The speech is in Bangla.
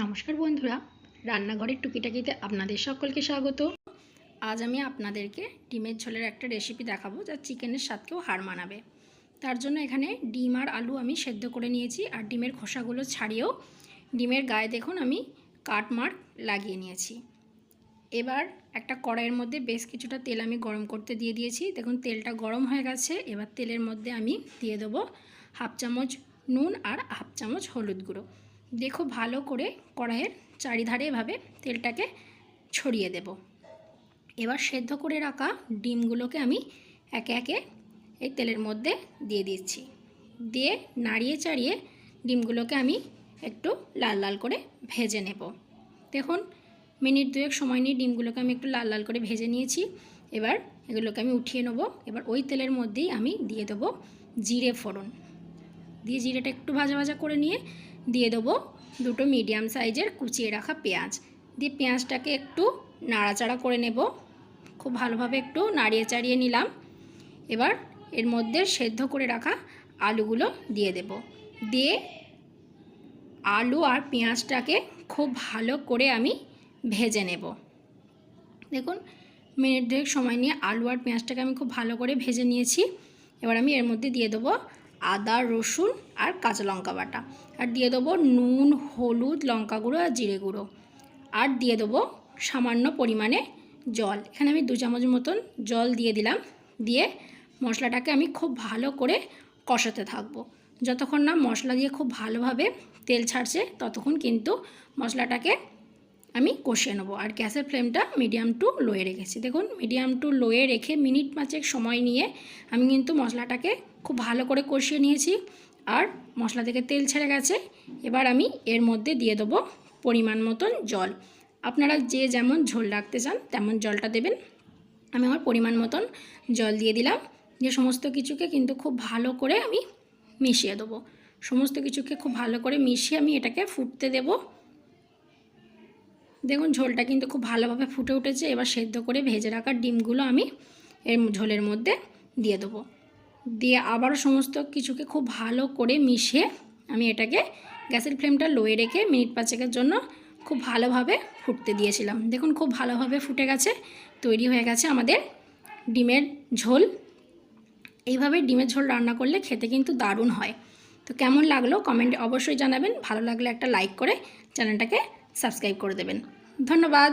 নমস্কার বন্ধুরা, রান্নাঘরের টুকিটাকিতে আপনাদের সকলকে স্বাগত। আজ আমি আপনাদেরকে ডিমের ঝোলের একটা রেসিপি দেখাবো যা চিকেনের স্বাদকেও হার মানাবে। তার জন্য এখানে ডিম আর আলু আমি সেদ্ধ করে নিয়েছি, আর ডিমের খোসাগুলো ছাড়িয়েও ডিমের গায়ে দেখুন আমি কাট মার্ক লাগিয়ে নিয়েছি। এবার একটা কড়াইয়ের মধ্যে বেশ কিছুটা তেল আমি গরম করতে দিয়ে দিয়েছি। দেখুন তেলটা গরম হয়ে গেছে। এবার তেলের মধ্যে আমি দিয়ে দেবো হাফ চামচ নুন আর হাফ চামচ হলুদ গুঁড়ো। দেখো ভালো করে কড়াইয়ের চারিধারে এভাবে তেলটাকে ছড়িয়ে দেব। এবার সেদ্ধ করে রাখা ডিমগুলোকে আমি একে একে এই তেলের মধ্যে দিয়ে দিচ্ছি। দিয়ে নাড়িয়ে চাড়িয়ে ডিমগুলোকে আমি একটু লাল লাল করে ভেজে নেব। দেখুন মিনিট দুয়েক সময় নিয়ে ডিমগুলোকে আমি একটু লাল লাল করে ভেজে নিয়েছি। এবার এগুলোকে আমি উঠিয়ে নেব। এবার ওই তেলের মধ্যেই আমি দিয়ে দেবো জিরে ফোড়ন। দিয়ে জিরেটা একটু ভাজা ভাজা করে নিয়ে দিয়ে দেবো দুটো মিডিয়াম সাইজের কুচিয়ে রাখা পেঁয়াজ। দিয়ে পেঁয়াজটাকে একটু নাড়াচাড়া করে নেব। খুব ভালোভাবে একটু নাড়িয়ে চাড়িয়ে নিলাম। এবার এর মধ্যে সেদ্ধ করে রাখা আলুগুলো দিয়ে দেব। দিয়ে আলু আর পেঁয়াজটাকে খুব ভালো করে আমি ভেজে নেব। দেখুন মিনিট দুয়েক সময় নিয়ে আলু আর পেঁয়াজটাকে আমি খুব ভালো করে ভেজে নিয়েছি। এবার আমি এর মধ্যে দিয়ে দেবো আদা, রসুন আর কাঁচা লঙ্কা বাটা, আর দিয়ে দেবো নুন, হলুদ, লঙ্কা গুঁড়ো আর জিরে গুঁড়ো, আর দিয়ে দেবো সামান্য পরিমাণে জল। এখানে আমি 2 চামচ মতন জল দিয়ে দিলাম। দিয়ে মশলাটাকে আমি খুব ভালো করে কষাতে থাকবো। যতক্ষণ না মশলা দিয়ে খুব ভালোভাবে তেল ছাড়ছে ততক্ষণ কিন্তু মশলাটাকে আমি কষিয়ে নেবো। আর গ্যাসের ফ্লেমটা মিডিয়াম টু লোয়ে রেখেছি। দেখুন মিডিয়াম টু লোয়ে রেখে মিনিট 5 সময় নিয়ে আমি কিন্তু মশলাটাকে খুব ভালো করে কষিয়ে নিয়েছি। আর মশলা থেকে তেল ছেড়ে গেছে। এবার আমি এর মধ্যে দিয়ে দেবো পরিমাণ মতন জল। আপনারা যে যেমন ঝোল রাখতে চান তেমন জলটা দেবেন। আমি আমার পরিমাণ মতন জল দিয়ে দিলাম। দিয়ে সমস্ত কিছুকে কিন্তু খুব ভালো করে আমি মিশিয়ে দেবো। সমস্ত কিছুকে খুব ভালো করে মিশিয়ে আমি এটাকে ফুটতে দেবো। দেখুন ঝোলটা কিন্তু খুব ভালোভাবে ফুটে উঠেছে। এবার সেদ্ধ করে ভেজে রাখা ডিমগুলো আমি এর ঝোলের মধ্যে দিয়ে দেবো। দিয়ে আবারও সমস্ত কিছুকে খুব ভালো করে মিশিয়ে আমি এটাকে গ্যাসের ফ্লেমটা লোয়ে রেখে মিনিট 5 জন্য খুব ভালোভাবে ফুটতে দিয়েছিলাম। দেখুন খুব ভালোভাবে ফুটে গেছে, তৈরি হয়ে গেছে আমাদের ডিমের ঝোল। এইভাবে ডিমের ঝোল রান্না করলে খেতে কিন্তু দারুণ হয়। তো কেমন লাগলো কমেন্টে অবশ্যই জানাবেন। ভালো লাগলে একটা লাইক করে চ্যানেলটাকে সাবস্ক্রাইব করে দেবেন। ধন্যবাদ।